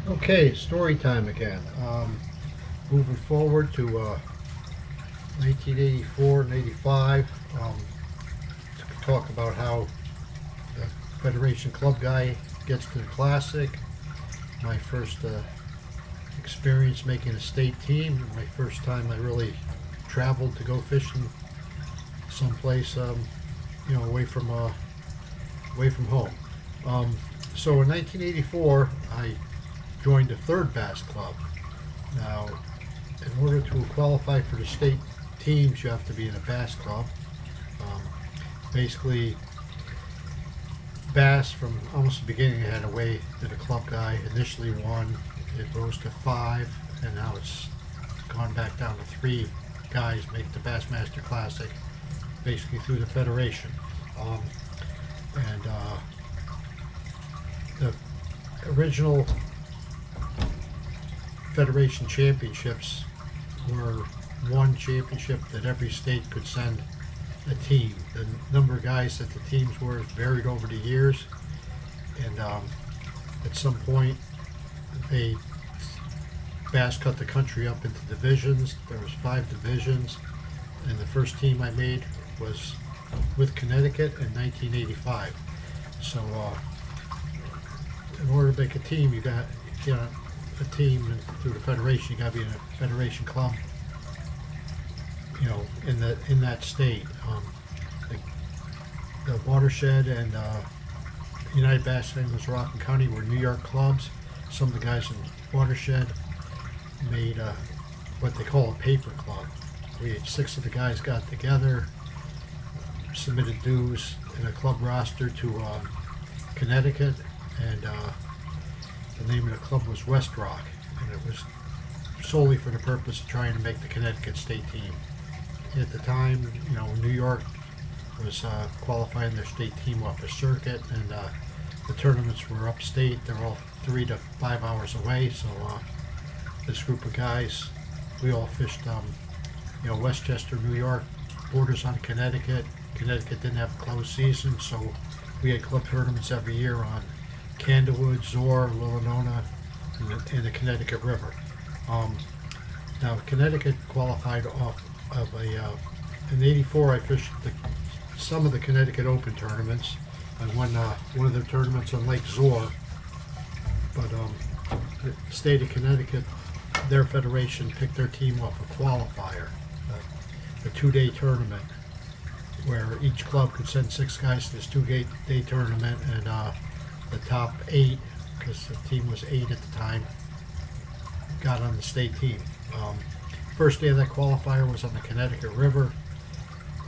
Okay, story time again. Moving forward to 1984 and 85, to talk about how the Federation Club guy gets to the Classic. My first experience making a state team. My first time I really traveled to go fishing someplace, away from home. So in 1984, I joined the Third Bass Club. Now, in order to qualify for the state teams, you have to be in a bass club. Um, Basically, bass from almost the beginning had a way that a club guy initially won. It rose to 5, and now it's gone back down to 3 guys make the Bassmaster Classic, basically through the federation. And the original Federation championships were one championship that every state could send a team. The number of guys that the teams were varied over the years, and at some point they bass cut the country up into divisions. There was 5 divisions, and the first team I made was with Connecticut in 1985. So in order to make a team, you got a team through the federation. You got to be in a federation club, in that state. The Watershed and United Bass Anglers Rockland County were New York clubs. Some of the guys in Watershed made what they call a paper club. We had 6 of the guys got together, submitted dues in a club roster to Connecticut, and the name of the club was West Rock, and it was solely for the purpose of trying to make the Connecticut state team. At the time, New York was qualifying their state team off the circuit, and the tournaments were upstate. They're all 3 to 5 hours away, so this group of guys, we all fished, Westchester, New York, borders on Connecticut. Connecticut didn't have a closed season, so we had club tournaments every year on Candlewood, Zor, Lilanona, and the Connecticut River. Now, Connecticut qualified off of in '84 I fished some of the Connecticut Open tournaments. I won one of their tournaments on Lake Zor, but the state of Connecticut, their federation picked their team off a qualifier, a 2-day tournament, where each club could send 6 guys to this 2-day tournament, and the top 8, because the team was 8 at the time, got on the state team. First day of that qualifier was on the Connecticut River.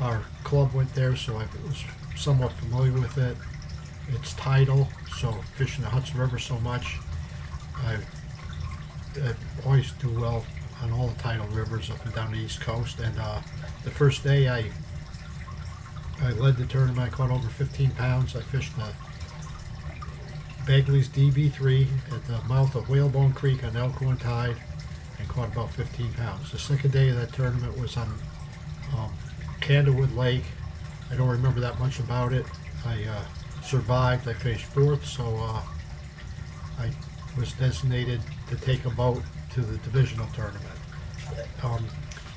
Our club went there, so I was somewhat familiar with it. It's tidal, so fishing the Hudson River so much, I always do well on all the tidal rivers up and down the East Coast. And the first day I led the tournament. I caught over 15 pounds. I fished the Bagley's DB3 at the mouth of Whalebone Creek on Elkhorn Tide and caught about 15 pounds. The second day of that tournament was on Candlewood Lake. I don't remember that much about it. I survived. I finished 4th, so I was designated to take a boat to the divisional tournament.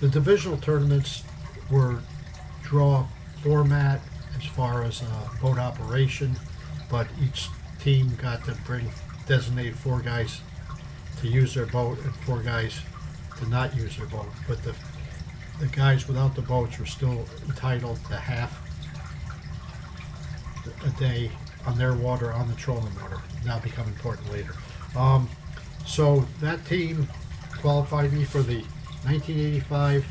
The divisional tournaments were draw format as far as boat operation, but each team got to bring designated 4 guys to use their boat and 4 guys to not use their boat. But the guys without the boats were still entitled to half a day on their water, on the trolling water. Now become important later. So that team qualified me for the 1985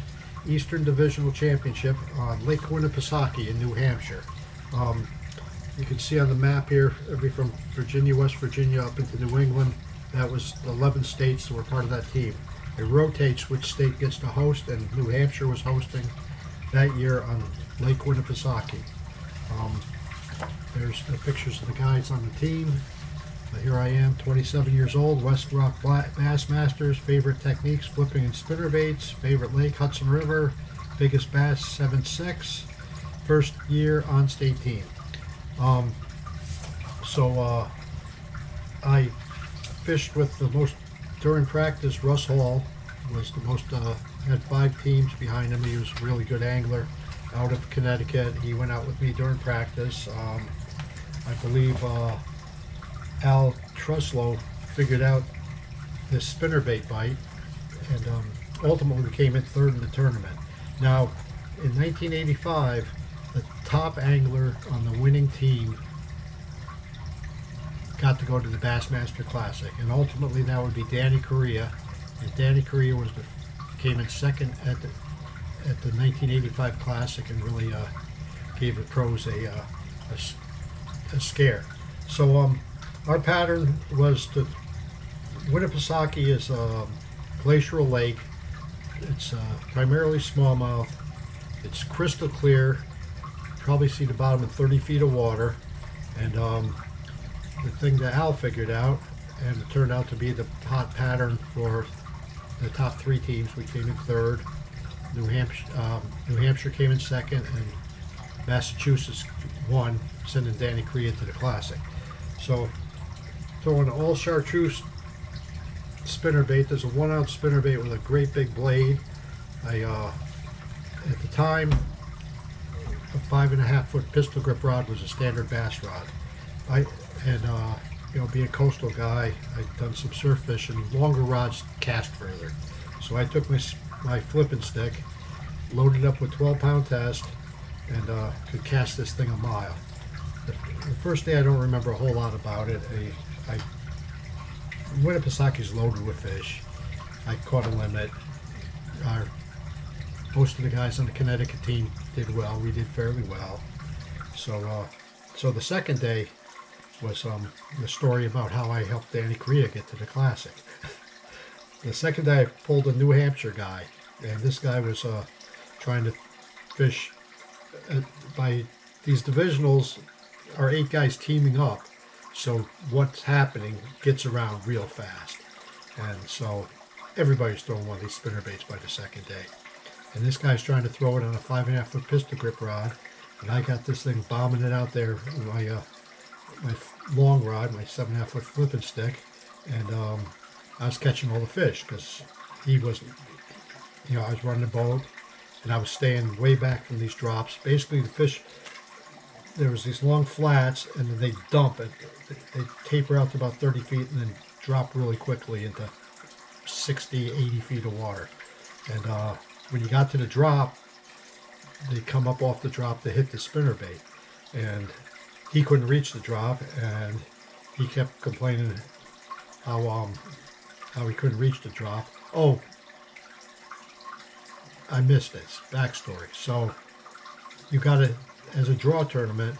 Eastern Divisional Championship on Lake Winnipesaukee in New Hampshire. You can see on the map here, from Virginia, West Virginia, up into New England. That was 11 states that were part of that team. It rotates which state gets to host, and New Hampshire was hosting that year on Lake Winnipesaukee. There's the pictures of the guys on the team. Here I am, 27 years old, West Rock Bass Masters, favorite techniques, flipping and spinnerbaits, favorite lake, Hudson River, biggest bass, 7.6, first year on state team. I fished with the most during practice. Russ Hall was the most, had 5 teams behind him. He was a really good angler out of Connecticut. He went out with me during practice. I believe Al Truslow figured out this spinnerbait bite, and ultimately came in 3rd in the tournament. Now, in 1985, the top angler on the winning team got to go to the Bassmaster Classic, and ultimately that would be Danny Correia. And Danny Correia came in 2nd at the 1985 Classic, and really gave the pros a scare. So our pattern was to Winnipesaukee is a glacial lake. It's primarily smallmouth. It's crystal clear. Probably see the bottom in 30 feet of water. And the thing that Al figured out, and it turned out to be the hot pattern for the top 3 teams. We came in 3rd. New Hampshire came in 2nd, and Massachusetts won, sending Danny Correia to the Classic. So throwing all chartreuse spinnerbait. There's a 1-ounce spinnerbait with a great big blade. At the time, a 5.5-foot pistol grip rod was a standard bass rod. Being a coastal guy, I'd done some surf fishing. Longer rods cast further, so I took my flipping stick, loaded up with 12-pound test, and could cast this thing a mile. The first day I don't remember a whole lot about it. Winnipesaukee loaded with fish. I caught a limit. Most of the guys on the Connecticut team did well. We did fairly well. So the second day was the story about how I helped Danny Correia get to the Classic. The second day I pulled a New Hampshire guy, and this guy was trying to fish by these divisionals are 8 guys teaming up. So what's happening gets around real fast. And so everybody's throwing one of these spinnerbaits by the second day. And this guy's trying to throw it on a 5.5-foot pistol grip rod. And I got this thing bombing it out there with my long rod, my 7.5-foot flipping stick. And I was catching all the fish because he wasn't, I was running the boat and I was staying way back from these drops. Basically the fish, there was these long flats, and then they dump it. They taper out to about 30 feet and then drop really quickly into 60, 80 feet of water. And when you got to the drop, they come up off the drop to hit the spinnerbait. And he couldn't reach the drop, and he kept complaining how he couldn't reach the drop. Oh, I missed this backstory. So you got to, as a draw tournament,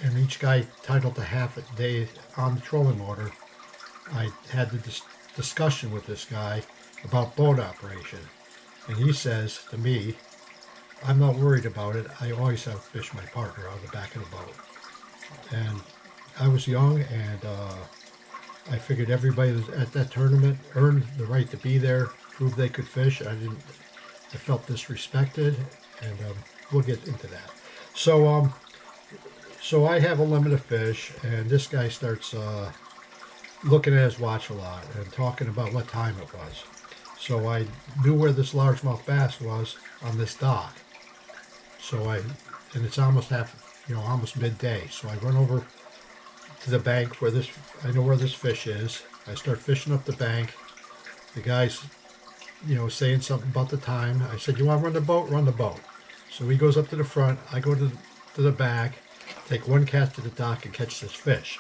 and each guy titled to half a day on the trolling motor, I had the discussion with this guy about boat operation. And he says to me, I'm not worried about it. I always outfish my partner on the back of the boat. And I was young, and I figured everybody at that tournament earned the right to be there, proved they could fish. I felt disrespected, and we'll get into that. So I have a limit of fish, and this guy starts looking at his watch a lot and talking about what time it was. So I knew where this largemouth bass was on this dock. And it's almost almost midday. So I run over to the bank where I know where this fish is. I start fishing up the bank. The guy's, saying something about the time. I said, you want to run the boat? Run the boat. So he goes up to the front. I go to the back, take one cast to the dock and catch this fish.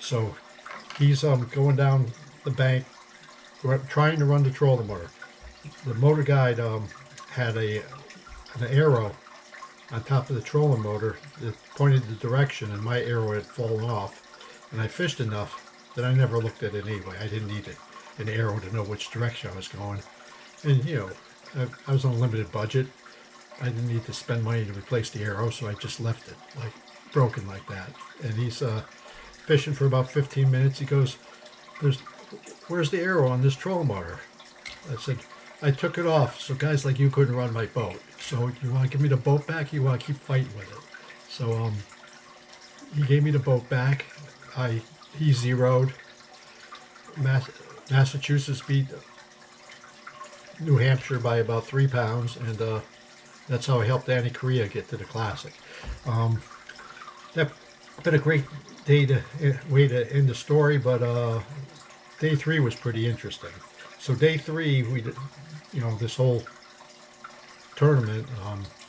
So he's going down the bank, trying to run the trolling motor. The motor guide had an arrow on top of the trolling motor that pointed the direction, and my arrow had fallen off. And I fished enough that I never looked at it anyway. I didn't need an arrow to know which direction I was going. And I was on a limited budget. I didn't need to spend money to replace the arrow, so I just left it broken like that. And he's fishing for about 15 minutes. He goes, where's the arrow on this trolling motor? I said, I took it off so guys like you couldn't run my boat. So you want to give me the boat back? You want to keep fighting with it? So he gave me the boat back. He zeroed. Massachusetts beat New Hampshire by about 3 pounds, and that's how I helped Danny Correia get to the Classic. That's been a great way to end the story, but day 3 was pretty interesting. So day 3, we did, this whole tournament,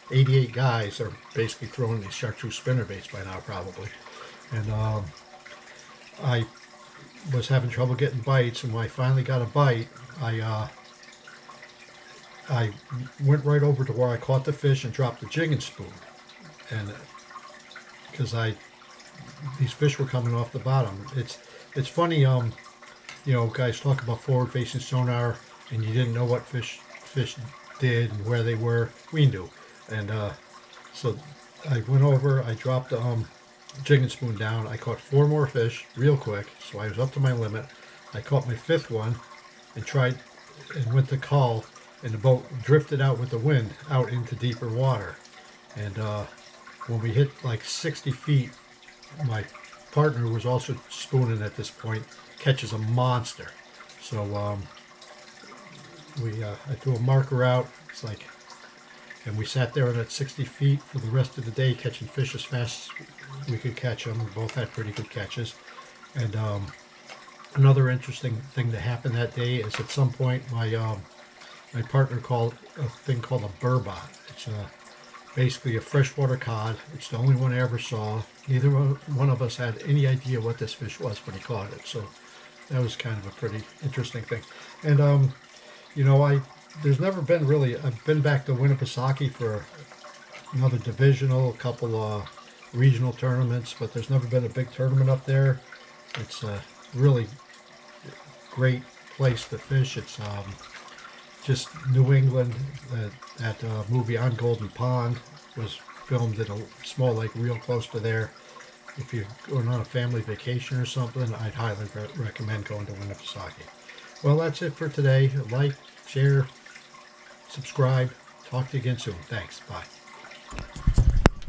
88 guys are basically throwing these chartreuse spinnerbaits by now, probably. And I was having trouble getting bites, and when I finally got a bite, I went right over to where I caught the fish and dropped the jigging spoon, and because these fish were coming off the bottom. It's funny, guys talk about forward-facing sonar, and you didn't know what fish did and where they were. We knew, and so I went over. I dropped the jigging spoon down. I caught 4 more fish real quick, so I was up to my limit. I caught my 5th one and tried and went to call, and the boat drifted out with the wind out into deeper water. And when we hit like 60 feet, my partner was also spooning at this point, catches a monster. So I threw a marker out. It's like, and we sat there at 60 feet for the rest of the day, catching fish as fast as we could catch them. We both had pretty good catches. And another interesting thing that happened that day is at some point my partner called a thing called a burbot. It's basically a freshwater cod. It's the only one I ever saw. Neither one of us had any idea what this fish was when he caught it. So that was kind of a pretty interesting thing. And there's never been really. I've been back to Winnipesaukee for another divisional, a couple regional tournaments, but there's never been a big tournament up there. It's a really great place to fish. It's just New England. That movie On Golden Pond was filmed in a small lake real close to there. If you're going on a family vacation or something, I'd highly recommend going to Winnipesaukee. Well, that's it for today. Like, share, subscribe. Talk to you again soon. Thanks. Bye.